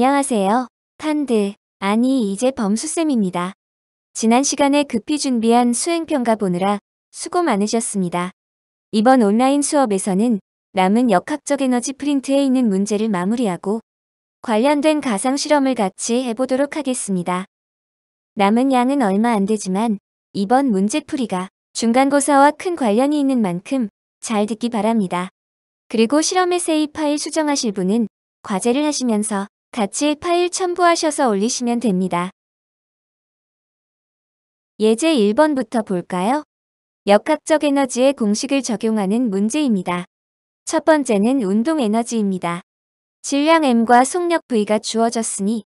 안녕하세요. 이제 범수쌤입니다. 지난 시간에 급히 준비한 수행평가 보느라 수고 많으셨습니다. 이번 온라인 수업에서는 남은 역학적 에너지 프린트에 있는 문제를 마무리하고 관련된 가상 실험을 같이 해보도록 하겠습니다. 남은 양은 얼마 안 되지만 이번 문제풀이가 중간고사와 큰 관련이 있는 만큼 잘 듣기 바랍니다. 그리고 실험 에세이 파일 수정하실 분은 과제를 하시면서 같이 파일 첨부하셔서 올리시면 됩니다. 예제 1번부터 볼까요? 역학적 에너지의 공식을 적용하는 문제입니다. 첫 번째는 운동 에너지입니다. 질량 m과 속력 v가 주어졌으니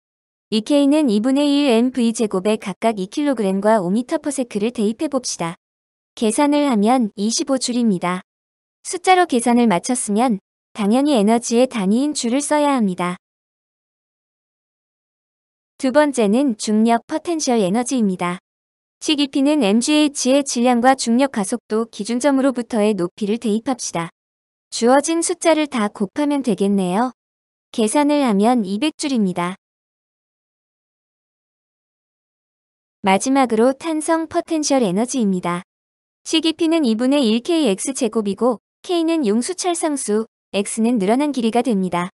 이 k는 2분의 1 mv제곱에 각각 2kg과 5m/s를 대입해 봅시다. 계산을 하면 25줄입니다. 숫자로 계산을 마쳤으면 당연히 에너지의 단위인 줄을 써야 합니다. 두 번째는 중력 포텐셜 에너지입니다. CDP는 mgh의 질량과 중력 가속도 기준점으로부터의 높이를 대입합시다. 주어진 숫자를 다 곱하면 되겠네요. 계산을 하면 200줄입니다. 마지막으로 탄성 포텐셜 에너지입니다. CDP는 2분의 1kx제곱이고 k는 용수철상수, x는 늘어난 길이가 됩니다.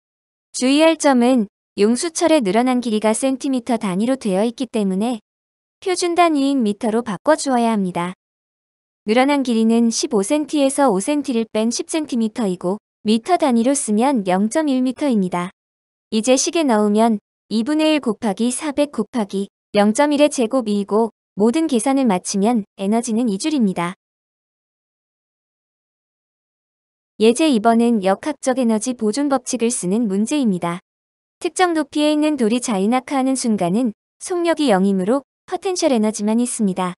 주의할 점은 용수철의 늘어난 길이가 cm 단위로 되어 있기 때문에 표준 단위인 미터로 바꿔주어야 합니다. 늘어난 길이는 15cm에서 5cm를 뺀 10cm이고 미터 단위로 쓰면 0.1m입니다. 이제 식에 넣으면 2분의 1 곱하기 400 곱하기 0.1의 제곱 2이고 모든 계산을 마치면 에너지는 2줄입니다. 예제 2번은 역학적 에너지 보존 법칙을 쓰는 문제입니다. 특정 높이에 있는 돌이 자유낙하하는 순간은 속력이 0이므로 포텐셜 에너지만 있습니다.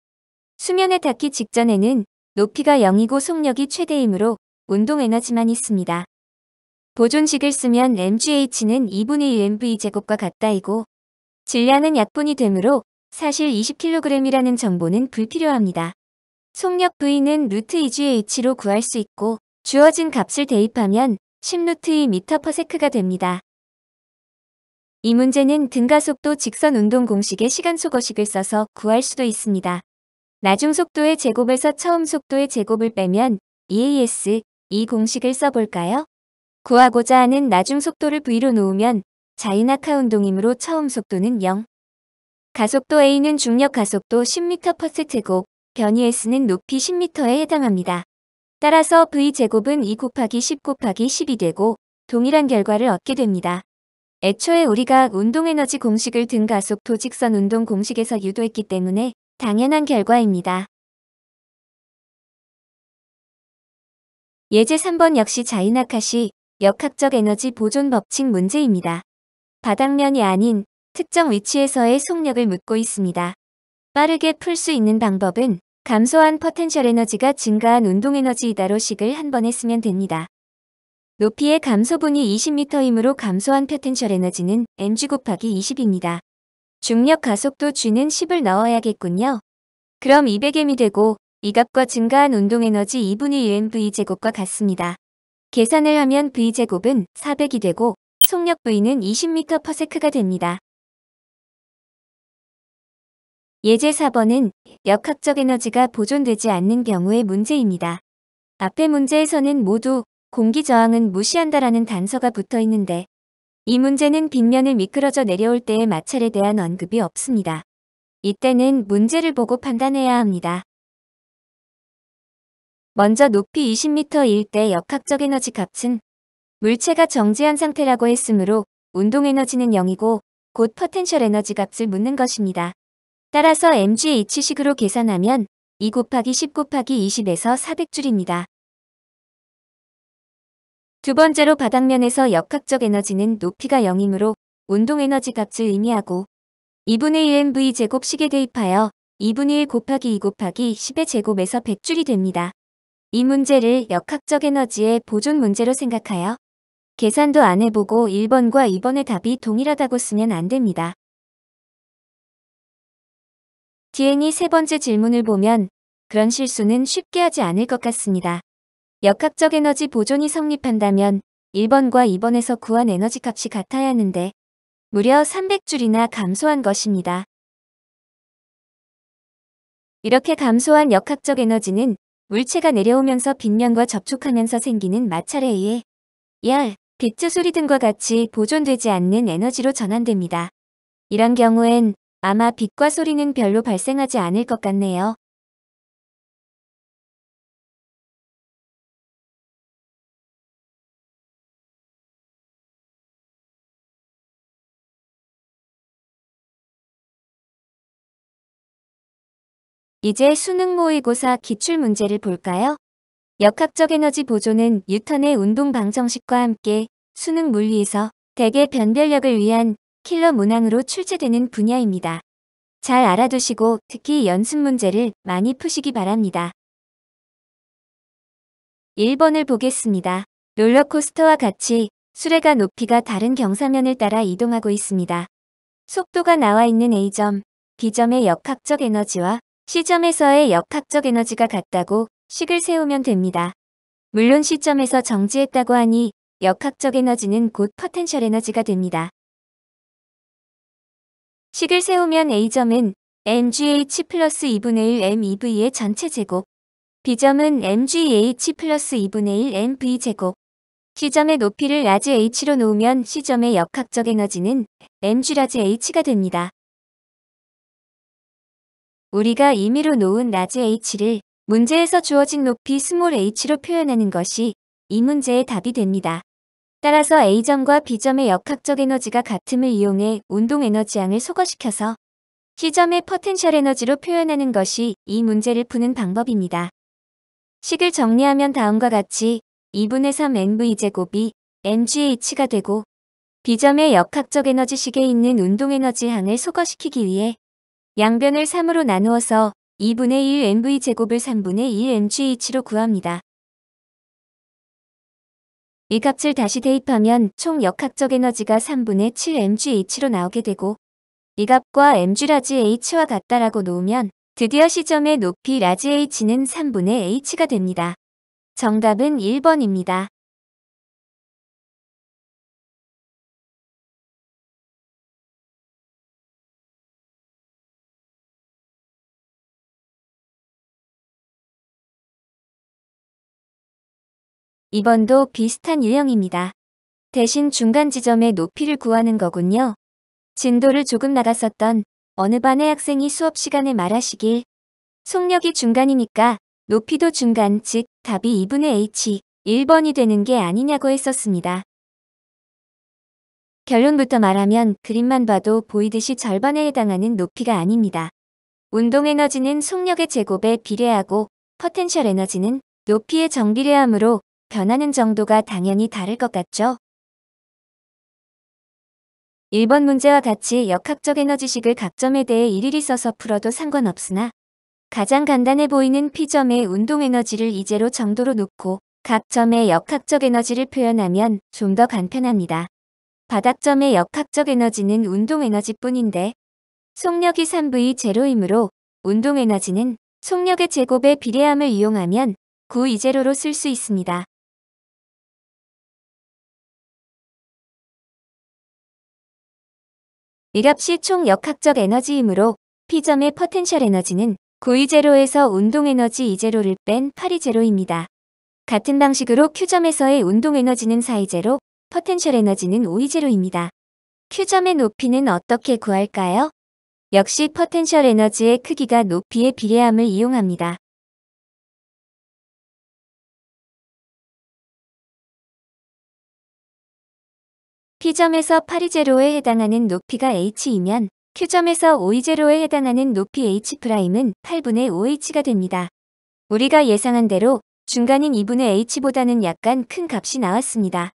수면에 닿기 직전에는 높이가 0이고 속력이 최대이므로 운동 에너지만 있습니다. 보존식을 쓰면 mgh는 2분의 1 mv제곱과 같다이고 질량은 약분이 되므로 사실 20kg이라는 정보는 불필요합니다. 속력 v는 루트 2gh로 구할 수 있고 주어진 값을 대입하면 10루트2m/s가 됩니다. 이 문제는 등가속도 직선 운동 공식의 시간속어식을 써서 구할 수도 있습니다. 나중 속도의 제곱에서 처음 속도의 제곱을 빼면 EAS, 이 공식을 써볼까요? 구하고자 하는 나중 속도를 V로 놓으면 자유낙하 운동이므로 처음 속도는 0. 가속도 A는 중력 가속도 10m/제곱, 변이 S는 높이 10m에 해당합니다. 따라서 V제곱은 2 곱하기 10 곱하기 10이 되고 동일한 결과를 얻게 됩니다. 애초에 우리가 운동에너지 공식을 등가속도 직선 운동 공식에서 유도했기 때문에 당연한 결과입니다. 예제 3번 역시 자유낙하 시 역학적 에너지 보존 법칙 문제입니다. 바닥면이 아닌 특정 위치에서의 속력을 묻고 있습니다. 빠르게 풀 수 있는 방법은 감소한 포텐셜 에너지가 증가한 운동 에너지이다로 식을 한 번에 쓰면 됩니다. 높이의 감소분이 20m이므로 감소한 포텐셜 에너지는 mg 곱하기 20입니다. 중력 가속도 g는 10을 넣어야겠군요. 그럼 200m이 되고 이 값과 증가한 운동 에너지 2분의 1 mv제곱과 같습니다. 계산을 하면 v제곱은 400이 되고 속력 v는 20m/s가 됩니다. 예제 4번은 역학적 에너지가 보존되지 않는 경우의 문제입니다. 앞의 문제에서는 모두 공기 저항은 무시한다라는 단서가 붙어 있는데 이 문제는 빗면을 미끄러져 내려올 때의 마찰에 대한 언급이 없습니다. 이때는 문제를 보고 판단해야 합니다. 먼저 높이 20m일 때 역학적 에너지 값은 물체가 정지한 상태라고 했으므로 운동 에너지는 0이고 곧 포텐셜 에너지 값을 묻는 것입니다. 따라서 mgh식으로 계산하면 2 곱하기 10 곱하기 20에서 400줄입니다. 두 번째로 바닥면에서 역학적 에너지는 높이가 0이므로 운동 에너지 값을 의미하고 2분의 1 mv제곱 식에 대입하여 2분의 1 곱하기 2 곱하기 10의 제곱에서 100줄이 됩니다. 이 문제를 역학적 에너지의 보존 문제로 생각하여 계산도 안 해보고 1번과 2번의 답이 동일하다고 쓰면 안 됩니다. 뒤에니 세 번째 질문을 보면 그런 실수는 쉽게 하지 않을 것 같습니다. 역학적 에너지 보존이 성립한다면 1번과 2번에서 구한 에너지 값이 같아야 하는데 무려 300줄이나 감소한 것입니다. 이렇게 감소한 역학적 에너지는 물체가 내려오면서 빗면과 접촉하면서 생기는 마찰에 의해 열, 빛, 소리 등과 같이 보존되지 않는 에너지로 전환됩니다. 이런 경우엔 아마 빛과 소리는 별로 발생하지 않을 것 같네요. 이제 수능 모의고사 기출문제를 볼까요? 역학적 에너지 보존은 뉴턴의 운동 방정식과 함께 수능 물리에서 대개 변별력을 위한 킬러 문항으로 출제되는 분야입니다. 잘 알아두시고 특히 연습 문제를 많이 푸시기 바랍니다. 1번을 보겠습니다. 롤러코스터와 같이 수레가 높이가 다른 경사면을 따라 이동하고 있습니다. 속도가 나와 있는 A점, B점의 역학적 에너지와 C점에서의 역학적 에너지가 같다고 식을 세우면 됩니다. 물론 C점에서 정지했다고 하니 역학적 에너지는 곧 포텐셜 에너지가 됩니다. 식을 세우면 A점은 mgh 플러스 2분의 1 mev의 전체 제곱, B점은 mgh 플러스 2분의 1 mv 제곱, C점의 높이를 라지 h로 놓으면 C점의 역학적 에너지는 mg 라지 h가 됩니다. 우리가 임의로 놓은 라지 h를 문제에서 주어진 높이 스몰 h로 표현하는 것이 이 문제의 답이 됩니다. 따라서 A점과 B점의 역학적 에너지가 같음을 이용해 운동 에너지양을 소거시켜서 C점의 포텐셜 에너지로 표현하는 것이 이 문제를 푸는 방법입니다. 식을 정리하면 다음과 같이 2분의 3 mv제곱이 mgh가 되고 B점의 역학적 에너지식에 있는 운동 에너지 항을 소거시키기 위해 양변을 3으로 나누어서 2분의 1 mv제곱을 3분의 1 mgh로 구합니다. 이 값을 다시 대입하면 총 역학적 에너지가 3분의 7 mgh로 나오게 되고 이 값과 mg 라지 h와 같다라고 놓으면 드디어 C점의 높이 라지 h는 3분의 h가 됩니다. 정답은 1번입니다. 이번도 비슷한 유형입니다. 대신 중간 지점의 높이를 구하는 거군요. 진도를 조금 나갔었던 어느 반의 학생이 수업 시간에 말하시길 속력이 중간이니까 높이도 중간, 즉 답이 2분의 h, 1번이 되는 게 아니냐고 했었습니다. 결론부터 말하면 그림만 봐도 보이듯이 절반에 해당하는 높이가 아닙니다. 운동 에너지는 속력의 제곱에 비례하고 포텐셜 에너지는 높이의 정비례하므로 변하는 정도가 당연히 다를 것 같죠? 1번 문제와 같이 역학적 에너지식을 각 점에 대해 일일이 써서 풀어도 상관없으나 가장 간단해 보이는 P점의 운동 에너지를 이제로 정도로 놓고 각 점의 역학적 에너지를 표현하면 좀 더 간편합니다. 바닥점의 역학적 에너지는 운동 에너지뿐인데 속력이 3V 제로이므로 운동 에너지는 속력의 제곱의 비례함을 이용하면 9E0로 쓸 수 있습니다. 이 값이 총 역학적 에너지이므로 P점의 포텐셜 에너지는 9E0에서 운동 에너지 E0를 뺀 8E0입니다. 같은 방식으로 Q점에서의 운동 에너지는 4E0, 포텐셜 에너지는 5E0입니다. Q점의 높이는 어떻게 구할까요? 역시 포텐셜 에너지의 크기가 높이의 비례함을 이용합니다. P점에서 8E0에 해당하는 높이가 h이면 Q점에서 5E0에 해당하는 높이 h'은 8분의 5h가 됩니다. 우리가 예상한 대로 중간인 2분의 h보다는 약간 큰 값이 나왔습니다.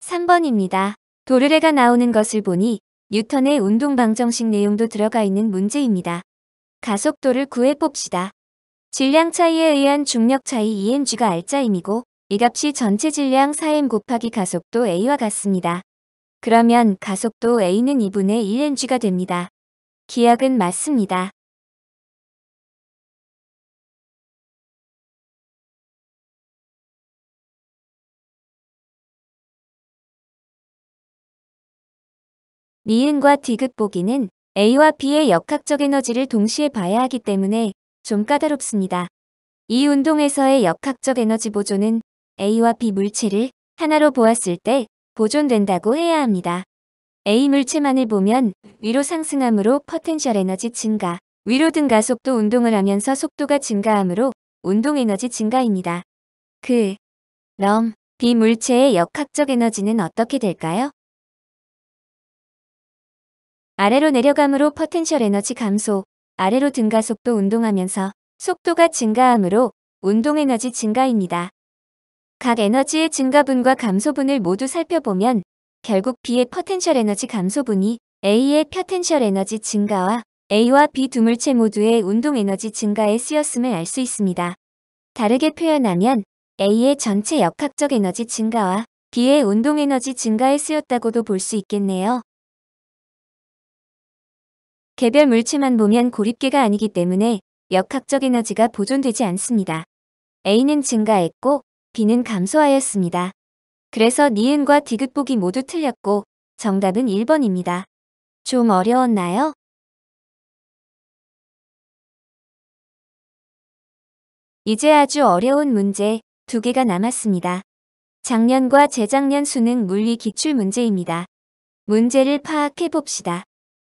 3번입니다. 도르래가 나오는 것을 보니 뉴턴의 운동 방정식 내용도 들어가 있는 문제입니다. 가속도를 구해 봅시다. 질량 차이에 의한 중력 차이 EMG가 R자임이고 이 값이 전체 질량 4m 곱하기 가속도 A와 같습니다. 그러면 가속도 A는 2분의 1mg가 됩니다. 기억은 맞습니다. 니은과 디귿 보기는 A와 B의 역학적 에너지를 동시에 봐야 하기 때문에 좀 까다롭습니다. 이 운동에서의 역학적 에너지 보존은 A와 B 물체를 하나로 보았을 때 보존된다고 해야 합니다. A 물체만을 보면 위로 상승함으로 포텐셜 에너지 증가, 위로 등가속도 운동을 하면서 속도가 증가하므로 운동 에너지 증가입니다. 그럼 B 물체의 역학적 에너지는 어떻게 될까요? 아래로 내려감으로 포텐셜 에너지 감소, 아래로 등가속도 운동하면서 속도가 증가하므로 운동 에너지 증가입니다. 각 에너지의 증가분과 감소분을 모두 살펴보면 결국 B의 포텐셜 에너지 감소분이 A의 포텐셜 에너지 증가와 A와 B 두 물체 모두의 운동 에너지 증가에 쓰였음을 알 수 있습니다. 다르게 표현하면 A의 전체 역학적 에너지 증가와 B의 운동 에너지 증가에 쓰였다고도 볼 수 있겠네요. 개별 물체만 보면 고립계가 아니기 때문에 역학적 에너지가 보존되지 않습니다. A는 증가했고 B는 감소하였습니다. 그래서 니은과 디귿 보기 모두 틀렸고 정답은 1번입니다. 좀 어려웠나요? 이제 아주 어려운 문제 2개가 남았습니다. 작년과 재작년 수능 물리 기출 문제입니다. 문제를 파악해 봅시다.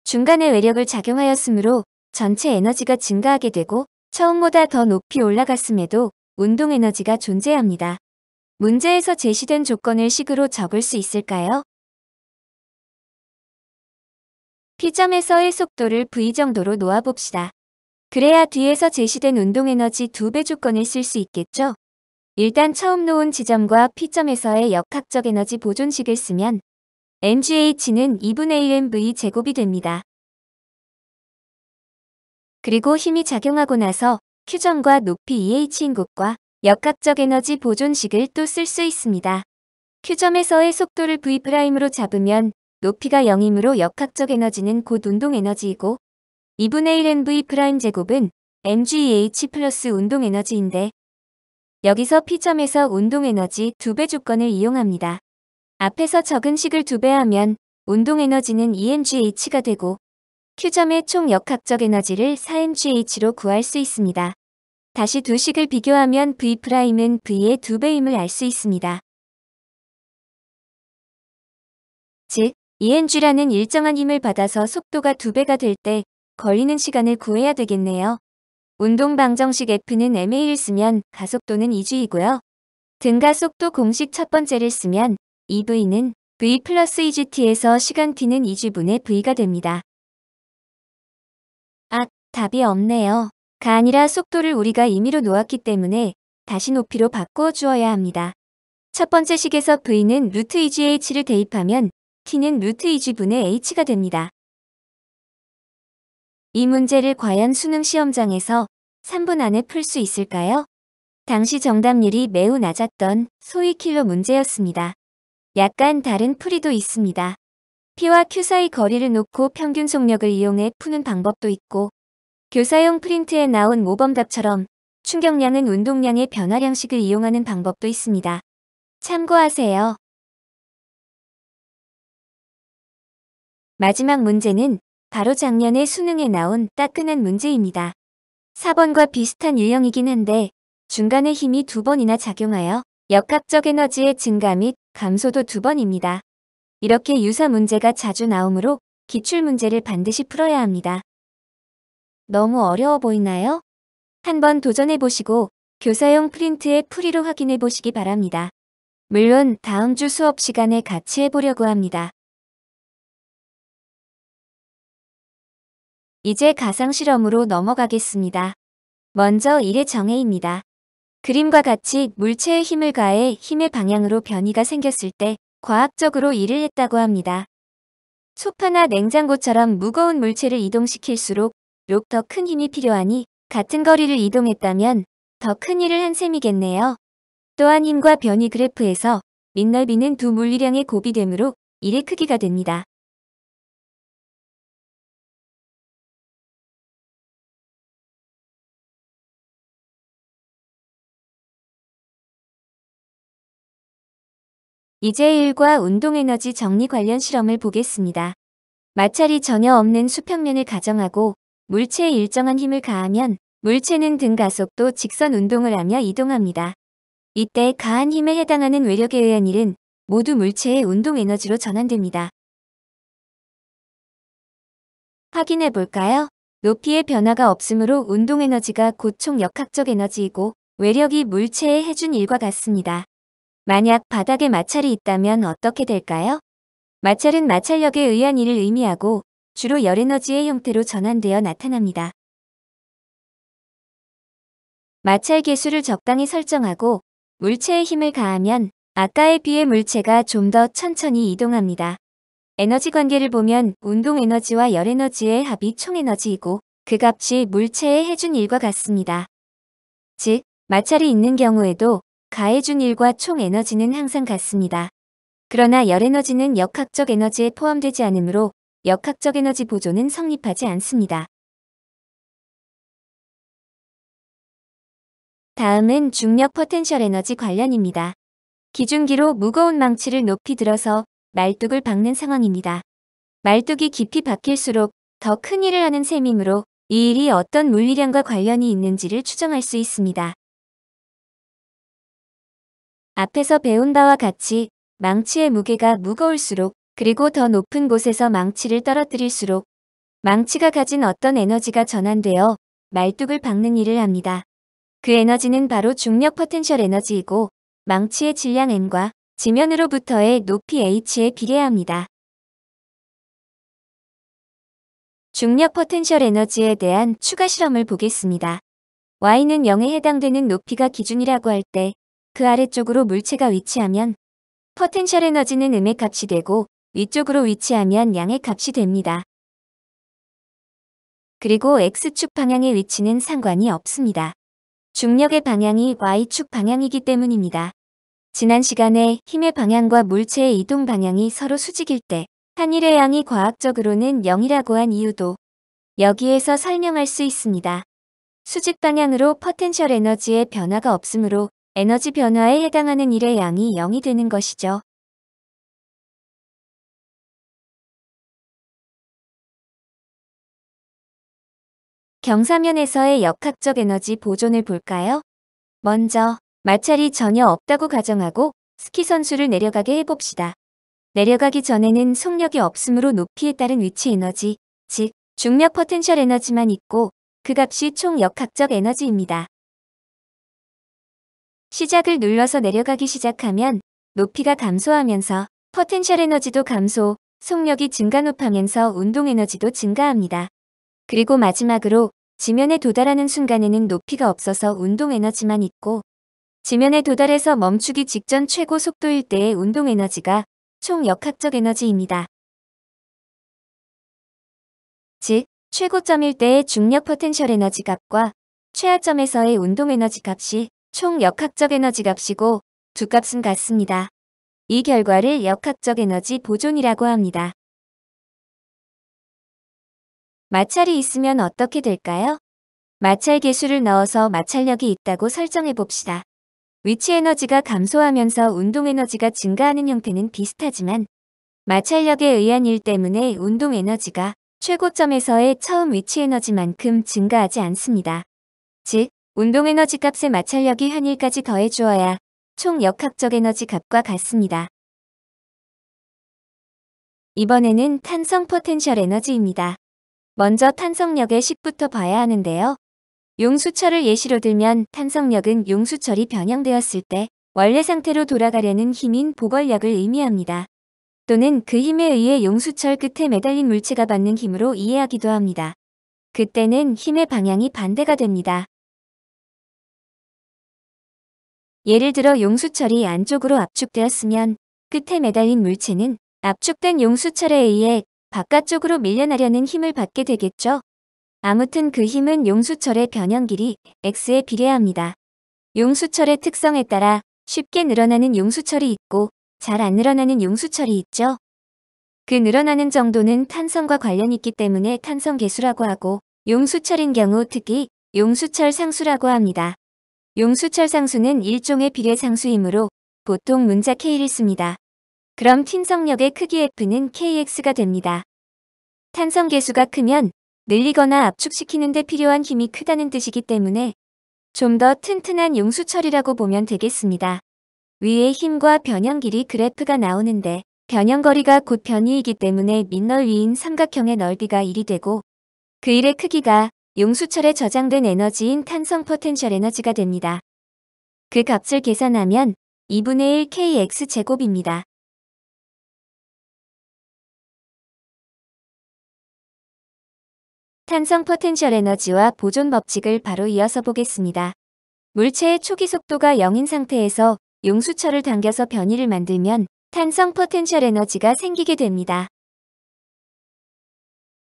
중간에 외력을 작용하였으므로 전체 에너지가 증가하게 되고 처음보다 더 높이 올라갔음에도 운동 에너지가 존재합니다. 문제에서 제시된 조건을 식으로 적을 수 있을까요? P점에서의 속도를 V 정도로 놓아봅시다. 그래야 뒤에서 제시된 운동 에너지 2배 조건을 쓸 수 있겠죠? 일단 처음 놓은 지점과 P점에서의 역학적 에너지 보존식을 쓰면 mgH는 2분의 1mv 제곱이 됩니다. 그리고 힘이 작용하고 나서 Q점과 높이 EH인 곳과 역학적 에너지 보존식을 또 쓸 수 있습니다. Q점에서의 속도를 V'으로 잡으면 높이가 0이므로 역학적 에너지는 곧 운동 에너지이고 2분의 1mv' 제곱은 mgH 플러스 운동 에너지인데 여기서 P점에서 운동 에너지 2배 조건을 이용합니다. 앞에서 적은 식을 2배 하면 운동 에너지는 2mgH가 되고 Q점의 총 역학적 에너지를 4mgH로 구할 수 있습니다. 다시 두 식을 비교하면 V'은 V의 2배임을 알 수 있습니다. 즉, EMG라는 일정한 힘을 받아서 속도가 2배가 될 때 걸리는 시간을 구해야 되겠네요. 운동 방정식 F는 ma를 쓰면 가속도는 2g이고요. 등가속도 공식 첫 번째를 쓰면 2V는 V 플러스 2GT에서 시간 T는 2G분의 V가 됩니다. 답이 없네요. 가 아니라 속도를 우리가 임의로 놓았기 때문에 다시 높이로 바꾸어 주어야 합니다. 첫 번째 식에서 V는 루트 2GH를 대입하면 T는 루트 2G분의 H가 됩니다. 이 문제를 과연 수능 시험장에서 3분 안에 풀 수 있을까요? 당시 정답률이 매우 낮았던 소위 킬러 문제였습니다. 약간 다른 풀이도 있습니다. P와 Q 사이 거리를 놓고 평균 속력을 이용해 푸는 방법도 있고 교사용 프린트에 나온 모범답처럼 충격량은 운동량의 변화량식을 이용하는 방법도 있습니다. 참고하세요. 마지막 문제는 바로 작년에 수능에 나온 따끈한 문제입니다. 4번과 비슷한 유형이긴 한데 중간에 힘이 2번이나 작용하여 역학적 에너지의 증가 및 감소도 2번입니다. 이렇게 유사 문제가 자주 나오므로 기출문제를 반드시 풀어야 합니다. 너무 어려워 보이나요? 한번 도전해보시고 교사용 프린트의 풀이로 확인해보시기 바랍니다. 물론 다음 주 수업 시간에 같이 해보려고 합니다. 이제 가상실험으로 넘어가겠습니다. 먼저 1의 정의입니다. 그림과 같이 물체에 힘을 가해 힘의 방향으로 변이가 생겼을 때 과학적으로 일을 했다고 합니다. 소파나 냉장고처럼 무거운 물체를 이동시킬수록 더 큰 힘이 필요하니 같은 거리를 이동했다면 더 큰 일을 한 셈이겠네요. 또한 힘과 변이 그래프에서 밑넓이는 두 물리량의 곱이 되므로 1의 크기가 됩니다. 이제 1과 운동에너지 정리 관련 실험을 보겠습니다. 마찰이 전혀 없는 수평면을 가정하고 물체에 일정한 힘을 가하면 물체는 등가속도 직선 운동을 하며 이동합니다. 이때 가한 힘에 해당하는 외력에 의한 일은 모두 물체의 운동 에너지로 전환됩니다. 확인해 볼까요? 높이의 변화가 없으므로 운동 에너지가 곧 총 역학적 에너지이고 외력이 물체에 해준 일과 같습니다. 만약 바닥에 마찰이 있다면 어떻게 될까요? 마찰은 마찰력에 의한 일을 의미하고 주로 열에너지의 형태로 전환되어 나타납니다. 마찰 계수를 적당히 설정하고 물체에 힘을 가하면 아까에 비해 물체가 좀 더 천천히 이동합니다. 에너지 관계를 보면 운동 에너지와 열 에너지의 합이 총 에너지이고 그 값이 물체에 해준 일과 같습니다. 즉, 마찰이 있는 경우에도 가해준 일과 총 에너지는 항상 같습니다. 그러나 열 에너지는 역학적 에너지에 포함되지 않으므로 역학적 에너지 보존은 성립하지 않습니다. 다음은 중력 포텐셜 에너지 관련입니다. 기준기로 무거운 망치를 높이 들어서 말뚝을 박는 상황입니다. 말뚝이 깊이 박힐수록 더 큰 일을 하는 셈이므로 이 일이 어떤 물리량과 관련이 있는지를 추정할 수 있습니다. 앞에서 배운 바와 같이 망치의 무게가 무거울수록 그리고 더 높은 곳에서 망치를 떨어뜨릴수록 망치가 가진 어떤 에너지가 전환되어 말뚝을 박는 일을 합니다. 그 에너지는 바로 중력 포텐셜 에너지이고 망치의 질량 N과 지면으로부터의 높이 H에 비례합니다. 중력 포텐셜 에너지에 대한 추가 실험을 보겠습니다. Y는 0에 해당되는 높이가 기준이라고 할 때 그 아래쪽으로 물체가 위치하면 포텐셜 에너지는 음의 값이 되고 위쪽으로 위치하면 양의 값이 됩니다. 그리고 X축 방향의 위치는 상관이 없습니다. 중력의 방향이 Y축 방향이기 때문입니다. 지난 시간에 힘의 방향과 물체의 이동 방향이 서로 수직일 때 한 일의 양이 과학적으로는 0이라고 한 이유도 여기에서 설명할 수 있습니다. 수직 방향으로 포텐셜 에너지의 변화가 없으므로 에너지 변화에 해당하는 일의 양이 0이 되는 것이죠. 경사면에서의 역학적 에너지 보존을 볼까요? 먼저 마찰이 전혀 없다고 가정하고 스키 선수를 내려가게 해봅시다. 내려가기 전에는 속력이 없으므로 높이에 따른 위치 에너지, 즉 중력 포텐셜 에너지만 있고 그 값이 총 역학적 에너지입니다. 시작을 눌러서 내려가기 시작하면 높이가 감소하면서 포텐셜 에너지도 감소, 속력이 증가높하면서 운동 에너지도 증가합니다. 그리고 마지막으로 지면에 도달하는 순간에는 높이가 없어서 운동 에너지만 있고 지면에 도달해서 멈추기 직전 최고 속도일 때의 운동 에너지가 총 역학적 에너지입니다. 즉, 최고점일 때의 중력 포텐셜 에너지 값과 최하점에서의 운동 에너지 값이 총 역학적 에너지 값이고 두 값은 같습니다. 이 결과를 역학적 에너지 보존이라고 합니다. 마찰이 있으면 어떻게 될까요? 마찰 계수를 넣어서 마찰력이 있다고 설정해 봅시다. 위치 에너지가 감소하면서 운동 에너지가 증가하는 형태는 비슷하지만 마찰력에 의한 일 때문에 운동 에너지가 최고점에서의 처음 위치 에너지만큼 증가하지 않습니다. 즉, 운동 에너지 값의 마찰력이 한 일까지 더해 주어야 총 역학적 에너지 값과 같습니다. 이번에는 탄성 포텐셜 에너지입니다. 먼저 탄성력의 식부터 봐야 하는데요. 용수철을 예시로 들면 탄성력은 용수철이 변형되었을 때 원래 상태로 돌아가려는 힘인 보걸력을 의미합니다. 또는 그 힘에 의해 용수철 끝에 매달린 물체가 받는 힘으로 이해하기도 합니다. 그때는 힘의 방향이 반대가 됩니다. 예를 들어 용수철이 안쪽으로 압축되었으면 끝에 매달린 물체는 압축된 용수철에 의해 바깥쪽으로 밀려나려는 힘을 받게 되겠죠. 아무튼 그 힘은 용수철의 변형 길이 X에 비례합니다. 용수철의 특성에 따라 쉽게 늘어나는 용수철이 있고 잘 안 늘어나는 용수철이 있죠. 그 늘어나는 정도는 탄성과 관련이 있기 때문에 탄성 계수라고 하고 용수철인 경우 특히 용수철 상수라고 합니다. 용수철 상수는 일종의 비례 상수이므로 보통 문자 K를 씁니다. 그럼 팀성력의 크기 F는 KX가 됩니다. 탄성 계수가 크면 늘리거나 압축시키는 데 필요한 힘이 크다는 뜻이기 때문에 좀 더 튼튼한 용수 처리라고 보면 되겠습니다. 위에 힘과 변형 길이 그래프가 나오는데 변형 거리가 곧 변이이기 때문에 밑넓이인 삼각형의 넓이가 1이 되고 그 1의 크기가 용수철에 저장된 에너지인 탄성 포텐셜 에너지가 됩니다. 그 값을 계산하면 2분의 1 kx 제곱입니다. 탄성 포텐셜 에너지와 보존 법칙을 바로 이어서 보겠습니다. 물체의 초기 속도가 0인 상태에서 용수철을 당겨서 변이를 만들면 탄성 포텐셜 에너지가 생기게 됩니다.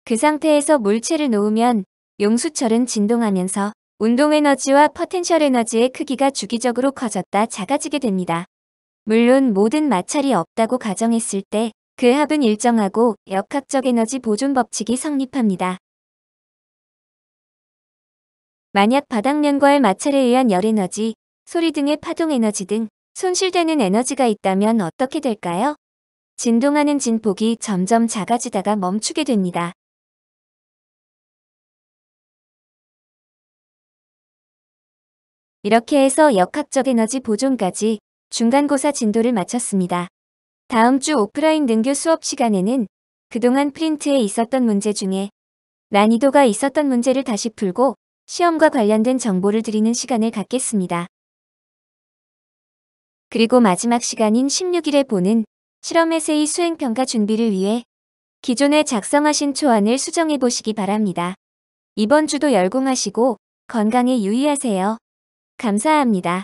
그 상태에서 물체를 놓으면 용수철은 진동하면서 운동 에너지와 포텐셜 에너지의 크기가 주기적으로 커졌다 작아지게 됩니다. 물론 모든 마찰이 없다고 가정했을 때 그 합은 일정하고 역학적 에너지 보존 법칙이 성립합니다. 만약 바닥면과의 마찰에 의한 열 에너지, 소리 등의 파동 에너지 등 손실되는 에너지가 있다면 어떻게 될까요? 진동하는 진폭이 점점 작아지다가 멈추게 됩니다. 이렇게 해서 역학적 에너지 보존까지 중간고사 진도를 마쳤습니다. 다음 주 오프라인 능교 수업 시간에는 그동안 프린트에 있었던 문제 중에 난이도가 있었던 문제를 다시 풀고 시험과 관련된 정보를 드리는 시간을 갖겠습니다. 그리고 마지막 시간인 16일에 보는 실험 에세이 수행평가 준비를 위해 기존에 작성하신 초안을 수정해 보시기 바랍니다. 이번 주도 열공하시고 건강에 유의하세요. 감사합니다.